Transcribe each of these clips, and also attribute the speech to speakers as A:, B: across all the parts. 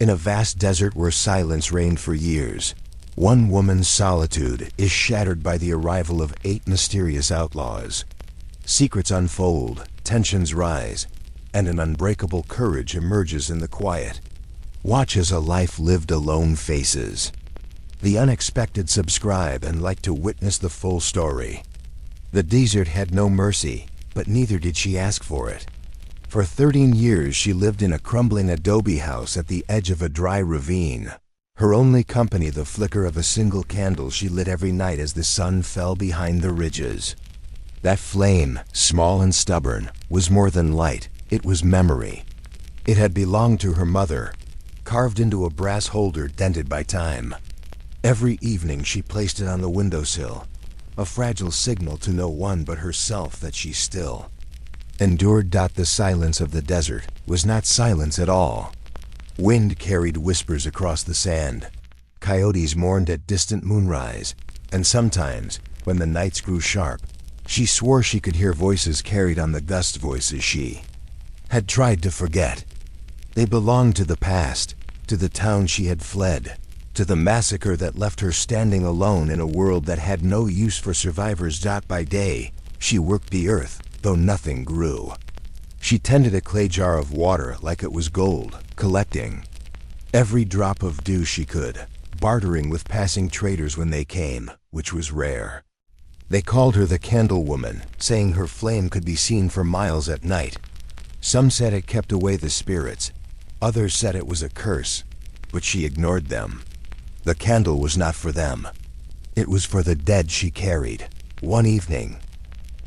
A: In a vast desert where silence reigned for years, one woman's solitude is shattered by the arrival of 8 mysterious outlaws. Secrets unfold, tensions rise, and an unbreakable courage emerges in the quiet. Watch as a life lived alone faces the unexpected. Subscribe and like to witness the full story. The desert had no mercy, but neither did she ask for it. For 13 years she lived in a crumbling adobe house at the edge of a dry ravine. Her only company the flicker of a single candle she lit every night as the sun fell behind the ridges. That flame, small and stubborn, was more than light, it was memory. It had belonged to her mother, carved into a brass holder dented by time. Every evening she placed it on the windowsill, a fragile signal to no one but herself that she still endured. The silence of the desert was not silence at all. Wind carried whispers across the sand. Coyotes mourned at distant moonrise, and sometimes, when the nights grew sharp, she swore she could hear voices carried on the gust, voices she had tried to forget. They belonged to the past, to the town she had fled, to the massacre that left her standing alone in a world that had no use for survivors. By day, she worked the earth, though nothing grew. She tended a clay jar of water like it was gold, collecting every drop of dew she could, bartering with passing traders when they came, which was rare. They called her the Candle Woman, saying her flame could be seen for miles at night. Some said it kept away the spirits, others said it was a curse, but she ignored them. The candle was not for them. It was for the dead she carried. One evening,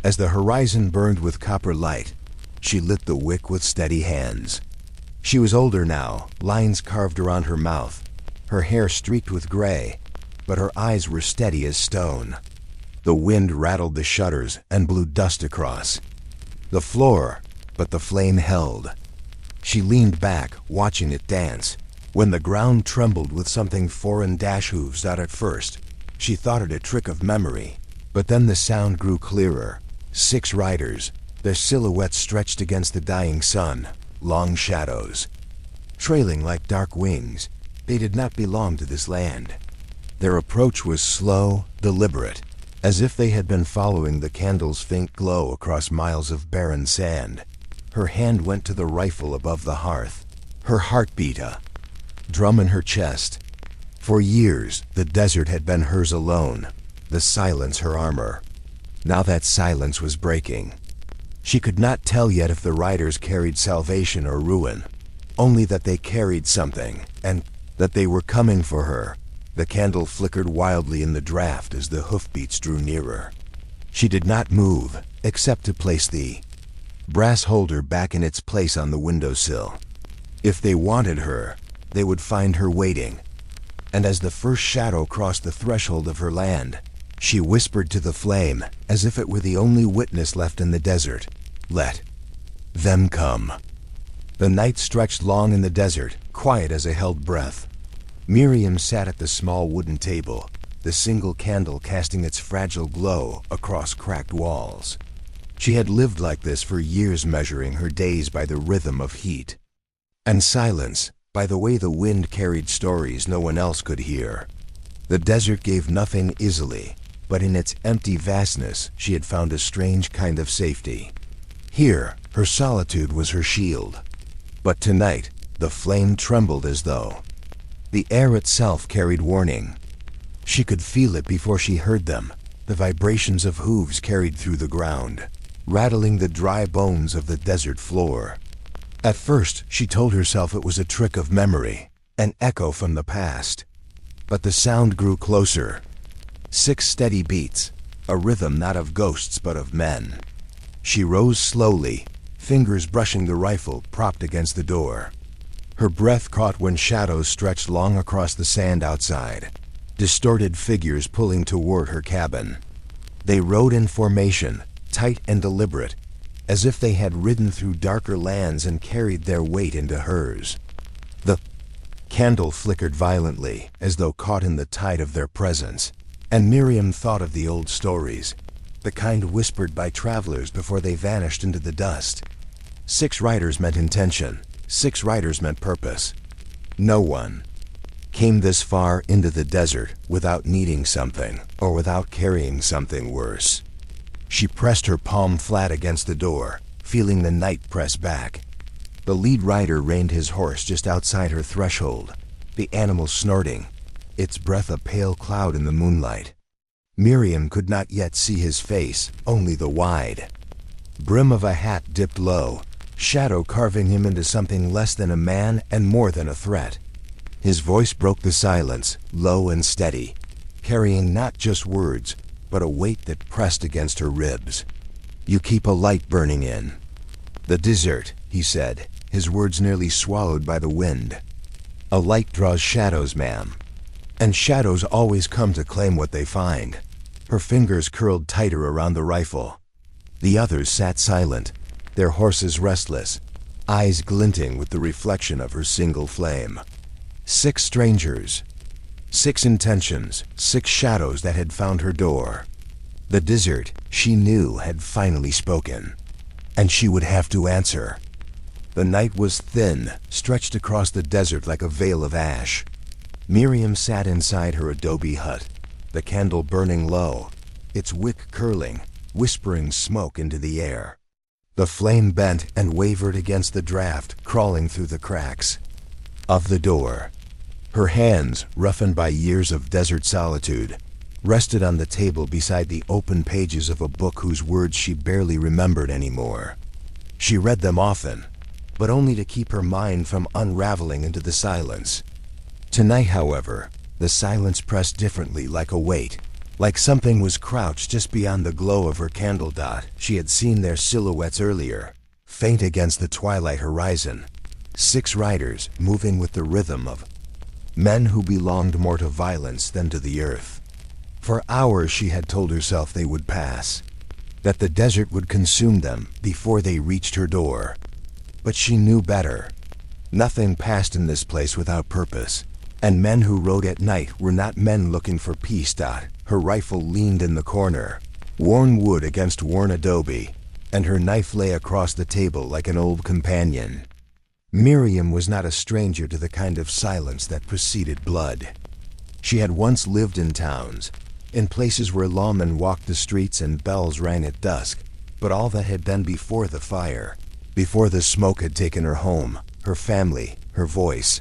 A: as the horizon burned with copper light, she lit the wick with steady hands. She was older now, lines carved around her mouth, her hair streaked with gray, but her eyes were steady as stone. The wind rattled the shutters and blew dust across the floor, but the flame held. She leaned back, watching it dance. When the ground trembled with something foreign, hooves. At first, she thought it a trick of memory, but then the sound grew clearer. 6 riders, their silhouettes stretched against the dying sun, long shadows, trailing like dark wings. They did not belong to this land. Their approach was slow, deliberate, as if they had been following the candle's faint glow across miles of barren sand. Her hand went to the rifle above the hearth. Her heart beat a drum in her chest. For years, the desert had been hers alone, the silence her armor. Now that silence was breaking. She could not tell yet if the riders carried salvation or ruin, only that they carried something, and that they were coming for her. The candle flickered wildly in the draft as the hoofbeats drew nearer. She did not move, except to place the brass holder back in its place on the windowsill. If they wanted her, they would find her waiting. And as the first shadow crossed the threshold of her land, she whispered to the flame, as if it were the only witness left in the desert, "Let them come." The night stretched long in the desert, quiet as a held breath. Miriam sat at the small wooden table, the single candle casting its fragile glow across cracked walls. She had lived like this for years, measuring her days by the rhythm of heat and silence, by the way the wind carried stories no one else could hear. The desert gave nothing easily, but in its empty vastness she had found a strange kind of safety. Here, her solitude was her shield. But tonight, the flame trembled as though the air itself carried warning. She could feel it before she heard them, the vibrations of hooves carried through the ground, rattling the dry bones of the desert floor. At first, she told herself it was a trick of memory, an echo from the past. But the sound grew closer. 6 steady beats, a rhythm not of ghosts but of men. She rose slowly, fingers brushing the rifle propped against the door. Her breath caught when shadows stretched long across the sand outside, distorted figures pulling toward her cabin. They rode in formation, tight and deliberate, as if they had ridden through darker lands and carried their weight into hers. The candle flickered violently, as though caught in the tide of their presence, and Miriam thought of the old stories, the kind whispered by travelers before they vanished into the dust. 6 riders meant intention, 6 riders meant purpose. No one came this far into the desert without needing something or without carrying something worse. She pressed her palm flat against the door, feeling the night press back. The lead rider reined his horse just outside her threshold, the animal snorting, its breath a pale cloud in the moonlight. Miriam could not yet see his face, only the wide brim of a hat dipped low, shadow carving him into something less than a man and more than a threat. His voice broke the silence, low and steady, carrying not just words, but a weight that pressed against her ribs. "You keep a light burning in the desert," he said, his words nearly swallowed by the wind. "A light draws shadows, ma'am. And shadows always come to claim what they find." Her fingers curled tighter around the rifle. The others sat silent, their horses restless, eyes glinting with the reflection of her single flame. 6 strangers, 6 intentions, 6 shadows that had found her door. The desert, she knew, had finally spoken, and she would have to answer. The night was thin, stretched across the desert like a veil of ash. Miriam sat inside her adobe hut, the candle burning low, its wick curling, whispering smoke into the air. The flame bent and wavered against the draft, crawling through the cracks of the door. Her hands, roughened by years of desert solitude, rested on the table beside the open pages of a book whose words she barely remembered anymore. She read them often, but only to keep her mind from unraveling into the silence. Tonight, however, the silence pressed differently, like a weight, like something was crouched just beyond the glow of her candle dot. She had seen their silhouettes earlier, faint against the twilight horizon. 6 riders moving with the rhythm of men who belonged more to violence than to the earth. For hours she had told herself they would pass, that the desert would consume them before they reached her door. But she knew better. Nothing passed in this place without purpose, and men who rode at night were not men looking for peace. Her rifle leaned in the corner, worn wood against worn adobe, and her knife lay across the table like an old companion. Miriam was not a stranger to the kind of silence that preceded blood. She had once lived in towns, in places where lawmen walked the streets and bells rang at dusk, but all that had been before the fire, before the smoke had taken her home, her family, her voice.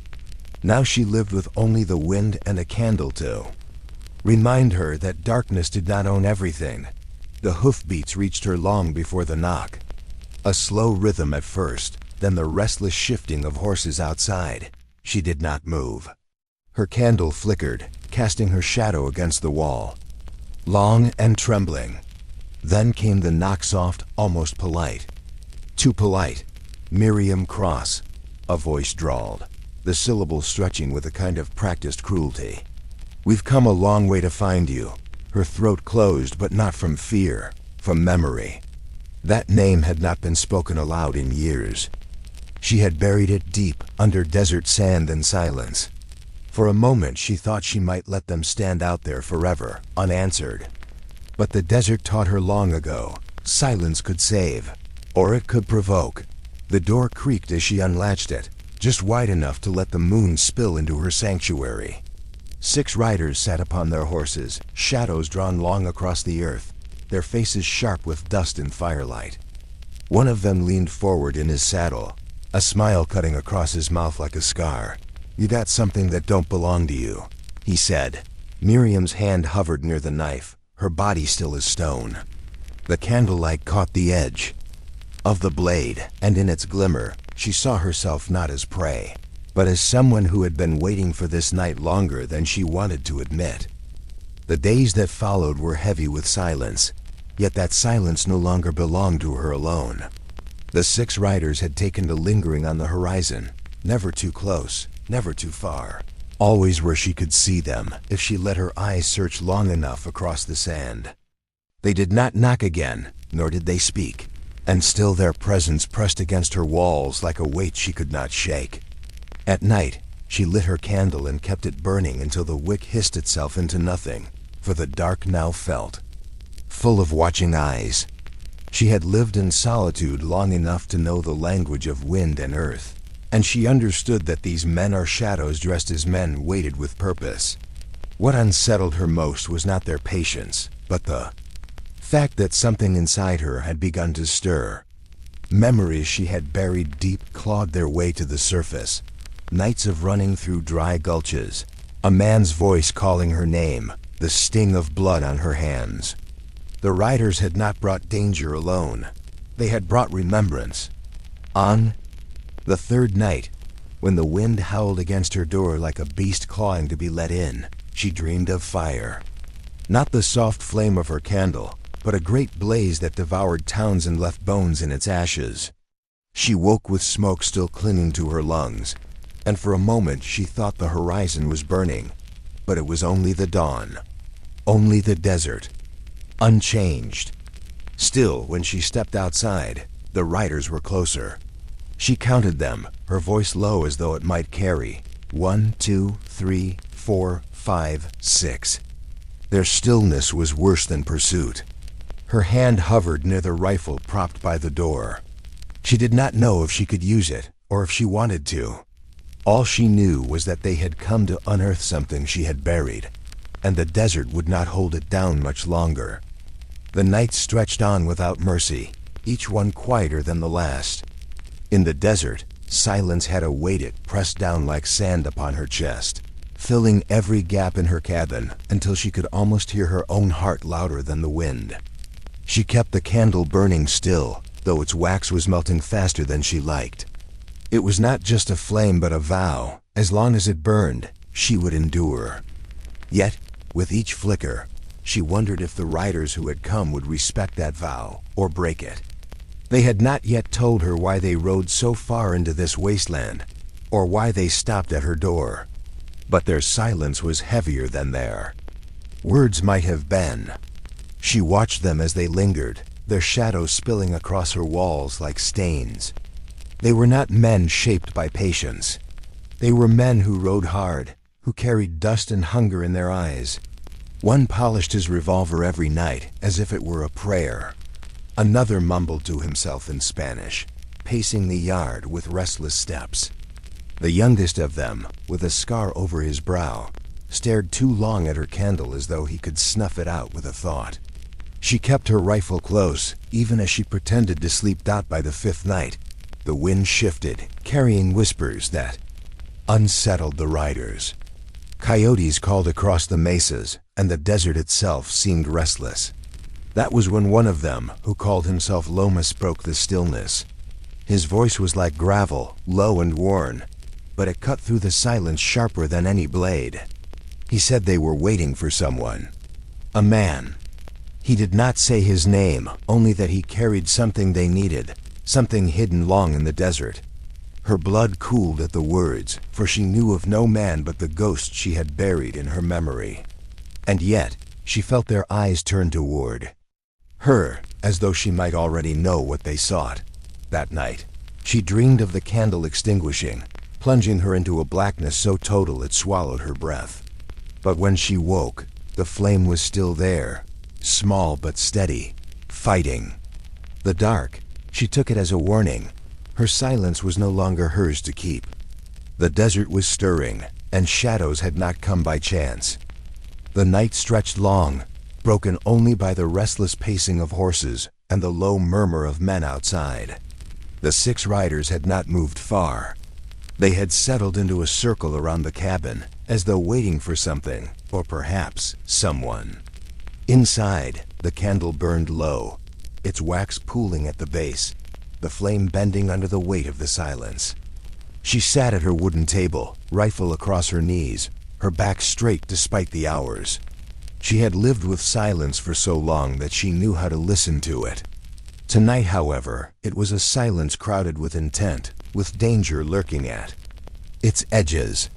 A: Now she lived with only the wind and a candle to remind her that darkness did not own everything. The hoofbeats reached her long before the knock. A slow rhythm at first, then the restless shifting of horses outside. She did not move. Her candle flickered, casting her shadow against the wall, long and trembling. Then came the knock, soft, almost polite. Too polite. "Miriam Cross," a voice drawled, the syllables stretching with a kind of practiced cruelty. "We've come a long way to find you." Her throat closed, but not from fear, from memory. That name had not been spoken aloud in years. She had buried it deep under desert sand and silence. For a moment she thought she might let them stand out there forever, unanswered. But the desert taught her long ago, silence could save, or it could provoke. The door creaked as she unlatched it, just wide enough to let the moon spill into her sanctuary. 6 riders sat upon their horses, shadows drawn long across the earth, their faces sharp with dust and firelight. One of them leaned forward in his saddle, a smile cutting across his mouth like a scar. "You got something that don't belong to you," he said. Miriam's hand hovered near the knife, her body still as stone. The candlelight caught the edge of the blade, and in its glimmer, she saw herself not as prey, but as someone who had been waiting for this night longer than she wanted to admit. The days that followed were heavy with silence, yet that silence no longer belonged to her alone. The 6 riders had taken to lingering on the horizon, never too close, never too far, always where she could see them if she let her eyes search long enough across the sand. They did not knock again, nor did they speak, and still their presence pressed against her walls like a weight she could not shake. At night, she lit her candle and kept it burning until the wick hissed itself into nothing, for the dark now felt full of watching eyes. She had lived in solitude long enough to know the language of wind and earth, and she understood that these men are shadows dressed as men weighted with purpose. What unsettled her most was not their patience, but the fact that something inside her had begun to stir. Memories she had buried deep clawed their way to the surface. Nights of running through dry gulches, a man's voice calling her name, the sting of blood on her hands. The riders had not brought danger alone. They had brought remembrance. On the third night, when the wind howled against her door like a beast clawing to be let in, she dreamed of fire. Not the soft flame of her candle, but a great blaze that devoured towns and left bones in its ashes. She woke with smoke still clinging to her lungs, and for a moment she thought the horizon was burning. But it was only the dawn. Only the desert. Unchanged. Still, when she stepped outside, the riders were closer. She counted them, her voice low as though it might carry. 1, 2, 3, 4, 5, 6. Their stillness was worse than pursuit. Her hand hovered near the rifle propped by the door. She did not know if she could use it, or if she wanted to. All she knew was that they had come to unearth something she had buried, and the desert would not hold it down much longer. The nights stretched on without mercy, each one quieter than the last. In the desert, silence had awaited, pressed down like sand upon her chest, filling every gap in her cabin until she could almost hear her own heart louder than the wind. She kept the candle burning still, though its wax was melting faster than she liked. It was not just a flame but a vow. As long as it burned, she would endure. Yet, with each flicker, she wondered if the riders who had come would respect that vow or break it. They had not yet told her why they rode so far into this wasteland, or why they stopped at her door. But their silence was heavier than their words might have been. She watched them as they lingered, their shadows spilling across her walls like stains. They were not men shaped by patience. They were men who rode hard, who carried dust and hunger in their eyes. One polished his revolver every night as if it were a prayer. Another mumbled to himself in Spanish, pacing the yard with restless steps. The youngest of them, with a scar over his brow, stared too long at her candle as though he could snuff it out with a thought. She kept her rifle close, even as she pretended to sleep out by the fifth night. The wind shifted, carrying whispers that unsettled the riders. Coyotes called across the mesas, and the desert itself seemed restless. That was when one of them, who called himself Lomas, broke the stillness. His voice was like gravel, low and worn, but it cut through the silence sharper than any blade. He said they were waiting for someone. A man. He did not say his name, only that he carried something they needed, something hidden long in the desert. Her blood cooled at the words, for she knew of no man but the ghost she had buried in her memory. And yet, she felt their eyes turn toward her, as though she might already know what they sought. That night, she dreamed of the candle extinguishing, plunging her into a blackness so total it swallowed her breath. But when she woke, the flame was still there, small but steady, fighting. The dark, she took it as a warning. Her silence was no longer hers to keep. The desert was stirring, and shadows had not come by chance. The night stretched long, broken only by the restless pacing of horses and the low murmur of men outside. The 6 riders had not moved far. They had settled into a circle around the cabin, as though waiting for something, or perhaps someone. Inside, the candle burned low, its wax pooling at the base, the flame bending under the weight of the silence. She sat at her wooden table, rifle across her knees, her back straight despite the hours. She had lived with silence for so long that she knew how to listen to it. Tonight, however, it was a silence crowded with intent, with danger lurking at its edges.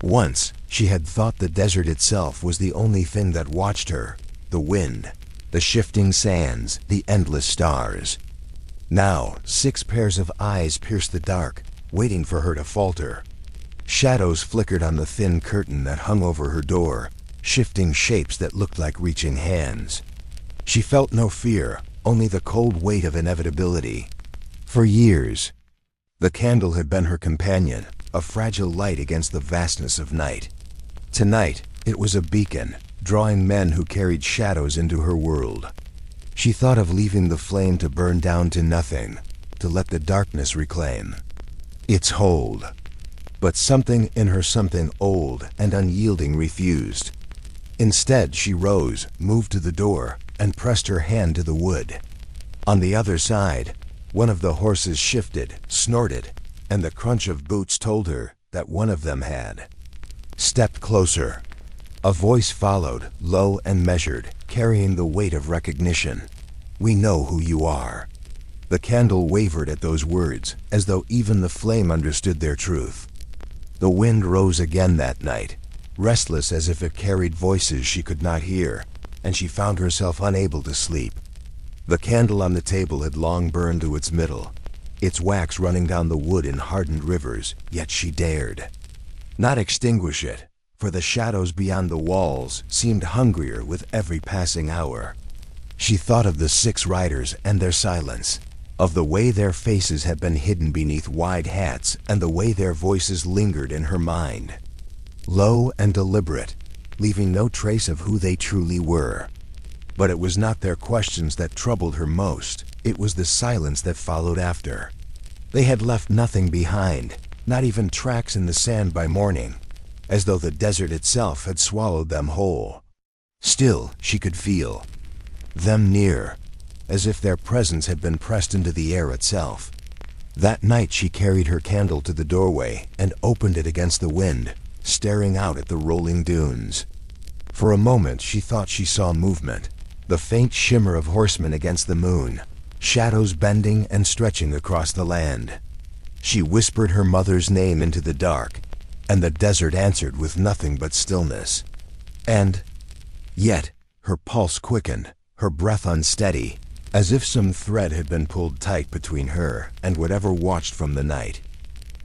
A: Once, she had thought the desert itself was the only thing that watched her, the wind, the shifting sands, the endless stars. Now, 6 pairs of eyes pierced the dark, waiting for her to falter. Shadows flickered on the thin curtain that hung over her door, shifting shapes that looked like reaching hands. She felt no fear, only the cold weight of inevitability. For years, The candle had been her companion, a fragile light against the vastness of night. Tonight, it was a beacon, drawing men who carried shadows into her world. She thought of leaving the flame to burn down to nothing, to let the darkness reclaim its hold. But something in her, something old and unyielding, refused. Instead, she rose, moved to the door, and pressed her hand to the wood. On the other side, one of the horses shifted, snorted, and the crunch of boots told her that one of them had stepped closer. A voice followed, low and measured, carrying the weight of recognition. "We know who you are." The candle wavered at those words, as though even the flame understood their truth. The wind rose again that night, restless as if it carried voices she could not hear, and she found herself unable to sleep. The candle on the table had long burned to its middle, its wax running down the wood in hardened rivers, yet she dared not extinguish it, for the shadows beyond the walls seemed hungrier with every passing hour. She thought of the 6 riders and their silence, of the way their faces had been hidden beneath wide hats, and the way their voices lingered in her mind, low and deliberate, leaving no trace of who they truly were. But it was not their questions that troubled her most, it was the silence that followed after. They had left nothing behind, not even tracks in the sand by morning, as though the desert itself had swallowed them whole. Still, she could feel them near, as if their presence had been pressed into the air itself. That night she carried her candle to the doorway and opened it against the wind, staring out at the rolling dunes. For a moment she thought she saw movement, the faint shimmer of horsemen against the moon, shadows bending and stretching across the land. She whispered her mother's name into the dark, and the desert answered with nothing but stillness. And yet her pulse quickened, her breath unsteady, as if some thread had been pulled tight between her and whatever watched from the night.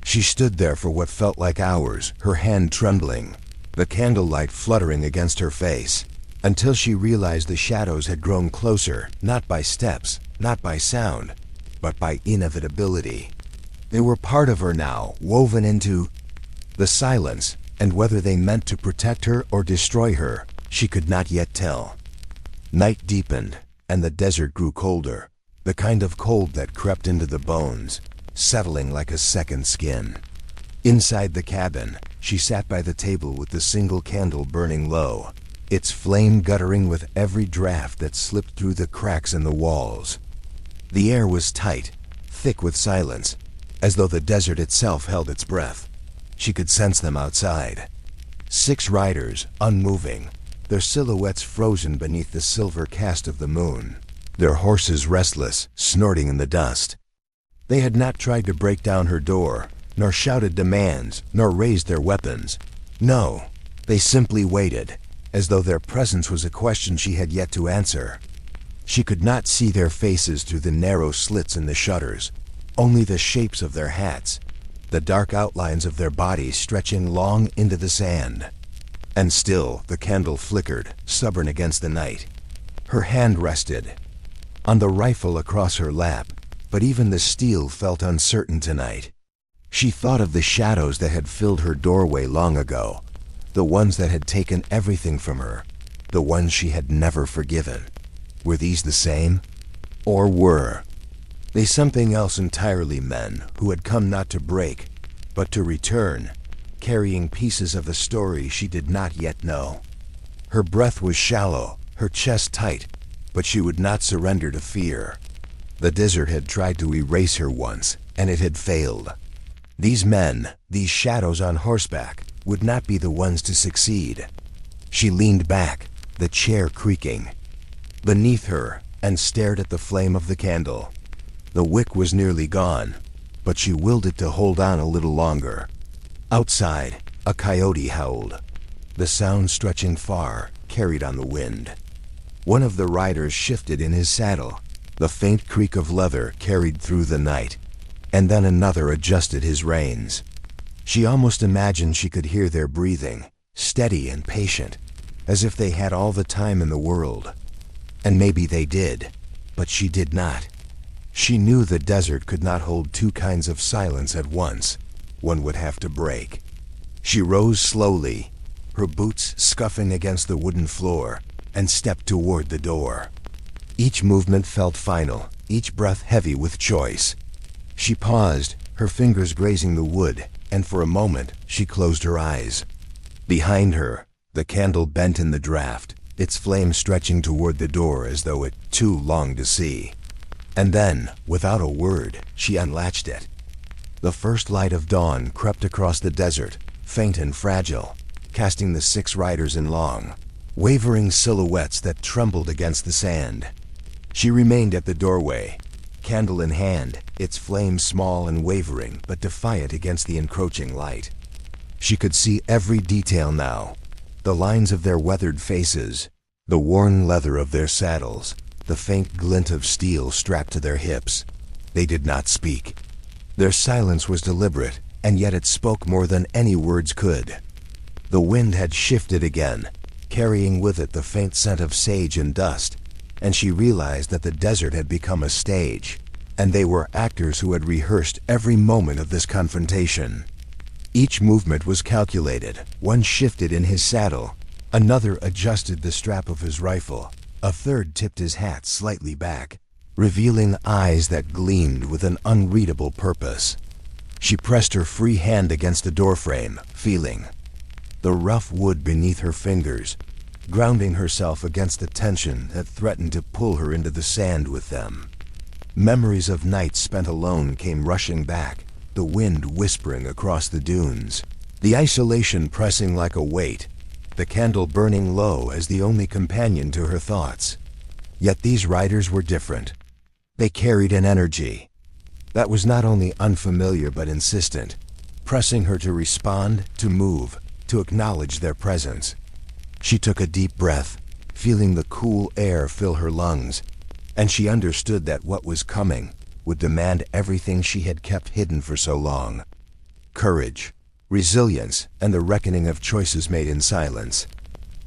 A: She stood there for what felt like hours, her hand trembling, the candlelight fluttering against her face, until she realized the shadows had grown closer, not by steps, not by sound, but by inevitability. They were part of her now, woven into the silence, and whether they meant to protect her or destroy her, she could not yet tell. Night deepened, and the desert grew colder, the kind of cold that crept into the bones, settling like a second skin. Inside the cabin, she sat by the table with the single candle burning low, its flame guttering with every draft that slipped through the cracks in the walls. The air was tight, thick with silence, as though the desert itself held its breath. She could sense them outside. 6 riders, unmoving, their silhouettes frozen beneath the silver cast of the moon, their horses restless, snorting in the dust. They had not tried to break down her door, nor shouted demands, nor raised their weapons. No, they simply waited, as though their presence was a question she had yet to answer. She could not see their faces through the narrow slits in the shutters, only the shapes of their hats, the dark outlines of their bodies stretching long into the sand. And still the candle flickered, stubborn against the night. Her hand rested on the rifle across her lap, but even the steel felt uncertain tonight. She thought of the shadows that had filled her doorway long ago, the ones that had taken everything from her, the ones she had never forgiven. Were these the same? Or were they something else entirely, men who had come not to break, but to return, carrying pieces of the story she did not yet know? Her breath was shallow, her chest tight, but she would not surrender to fear. The desert had tried to erase her once, and it had failed. These men, these shadows on horseback, would not be the ones to succeed. She leaned back, the chair creaking, beneath her, and stared at the flame of the candle. The wick was nearly gone, but she willed it to hold on a little longer. Outside, a coyote howled, the sound stretching far, carried on the wind. One of the riders shifted in his saddle, the faint creak of leather carried through the night, and then another adjusted his reins. She almost imagined she could hear their breathing, steady and patient, as if they had all the time in the world. And maybe they did, but she did not. She knew the desert could not hold two kinds of silence at once. One would have to break. She rose slowly, her boots scuffing against the wooden floor, and stepped toward the door. Each movement felt final, each breath heavy with choice. She paused, her fingers grazing the wood, and for a moment she closed her eyes. Behind her, the candle bent in the draft, its flame stretching toward the door as though it too longed to see. And then, without a word, she unlatched it. The first light of dawn crept across the desert, faint and fragile, casting the 6 riders in long, wavering silhouettes that trembled against the sand. She remained at the doorway, candle in hand, its flame small and wavering but defiant against the encroaching light. She could see every detail now, the lines of their weathered faces, the worn leather of their saddles, the faint glint of steel strapped to their hips. They did not speak. Their silence was deliberate, and yet it spoke more than any words could. The wind had shifted again, carrying with it the faint scent of sage and dust, and she realized that the desert had become a stage, and they were actors who had rehearsed every moment of this confrontation. Each movement was calculated. One shifted in his saddle, another adjusted the strap of his rifle, a third tipped his hat slightly back, revealing eyes that gleamed with an unreadable purpose. She pressed her free hand against the doorframe, feeling the rough wood beneath her fingers, grounding herself against the tension that threatened to pull her into the sand with them. Memories of nights spent alone came rushing back, the wind whispering across the dunes, the isolation pressing like a weight, the candle burning low as the only companion to her thoughts. Yet these riders were different. They carried an energy that was not only unfamiliar but insistent, pressing her to respond, to move, to acknowledge their presence. She took a deep breath, feeling the cool air fill her lungs, and she understood that what was coming would demand everything she had kept hidden for so long. Courage, resilience, and the reckoning of choices made in silence.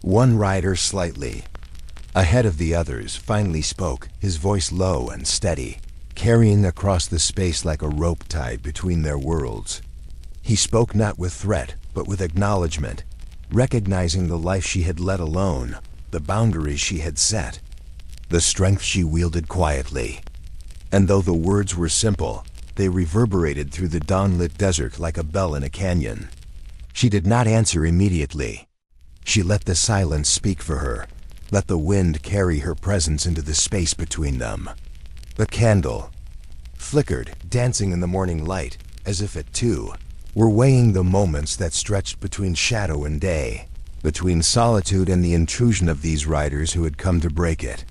A: One rider slightly ahead of the others finally spoke, his voice low and steady, carrying across the space like a rope tied between their worlds. He spoke not with threat, but with acknowledgement, recognizing the life she had led alone, the boundaries she had set, the strength she wielded quietly. And though the words were simple, they reverberated through the dawn-lit desert like a bell in a canyon. She did not answer immediately. She let the silence speak for her, let the wind carry her presence into the space between them. The candle flickered, dancing in the morning light, as if it too were weighing the moments that stretched between shadow and day, between solitude and the intrusion of these riders who had come to break it.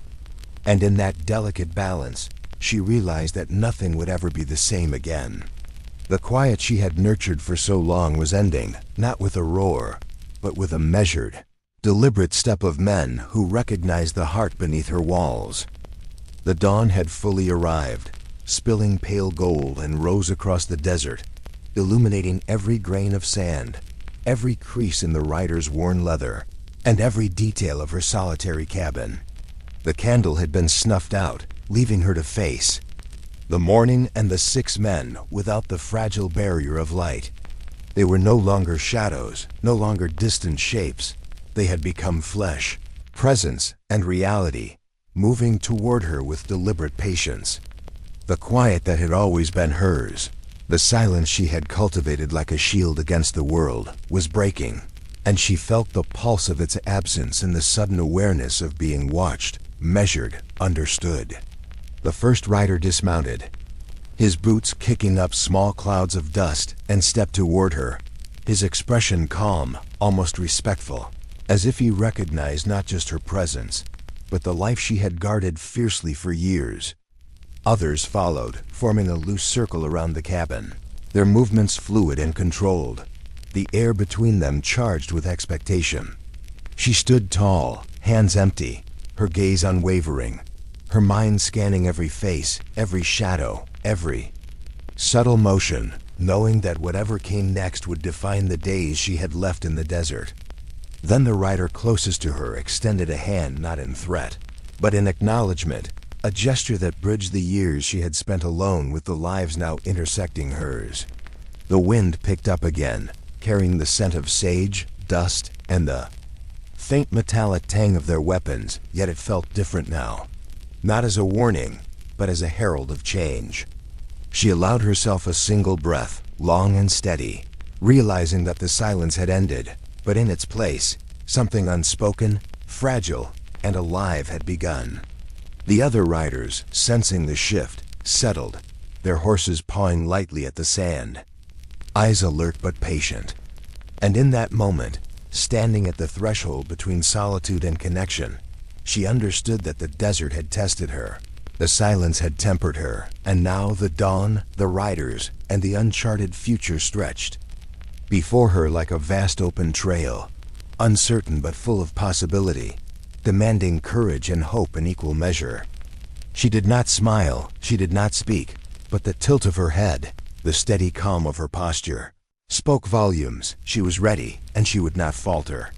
A: And in that delicate balance, she realized that nothing would ever be the same again. The quiet she had nurtured for so long was ending, not with a roar, but with a measured, deliberate step of men who recognized the heart beneath her walls. The dawn had fully arrived, spilling pale gold and rose across the desert, illuminating every grain of sand, every crease in the rider's worn leather, and every detail of her solitary cabin. The candle had been snuffed out, leaving her to face the morning and the 6 men without the fragile barrier of light. They were no longer shadows, no longer distant shapes. They had become flesh, presence, and reality, moving toward her with deliberate patience. The quiet that had always been hers, the silence she had cultivated like a shield against the world, was breaking, and she felt the pulse of its absence in the sudden awareness of being watched, measured, understood. The first rider dismounted, his boots kicking up small clouds of dust, and stepped toward her, his expression calm, almost respectful, as if he recognized not just her presence, but the life she had guarded fiercely for years. Others followed, forming a loose circle around the cabin, their movements fluid and controlled, the air between them charged with expectation. She stood tall, hands empty, her gaze unwavering, her mind scanning every face, every shadow, every subtle motion, knowing that whatever came next would define the days she had left in the desert. Then the rider closest to her extended a hand not in threat, but in acknowledgement, a gesture that bridged the years she had spent alone with the lives now intersecting hers. The wind picked up again, carrying the scent of sage, dust, and the faint metallic tang of their weapons, yet it felt different now. Not as a warning, but as a herald of change. She allowed herself a single breath, long and steady, realizing that the silence had ended, but in its place, something unspoken, fragile, and alive had begun. The other riders, sensing the shift, settled, their horses pawing lightly at the sand, eyes alert but patient. And in that moment, standing at the threshold between solitude and connection, she understood that the desert had tested her. The silence had tempered her, and now the dawn, the riders, and the uncharted future stretched before her like a vast open trail, uncertain but full of possibility, demanding courage and hope in equal measure. She did not smile, she did not speak, but the tilt of her head, the steady calm of her posture, spoke volumes. She was ready, and she would not falter.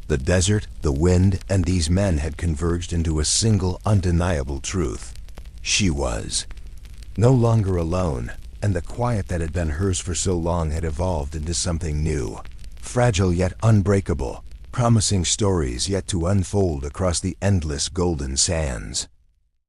A: The desert, the wind, and these men had converged into a single undeniable truth. She was no longer alone, and the quiet that had been hers for so long had evolved into something new, fragile yet unbreakable, promising stories yet to unfold across the endless golden sands.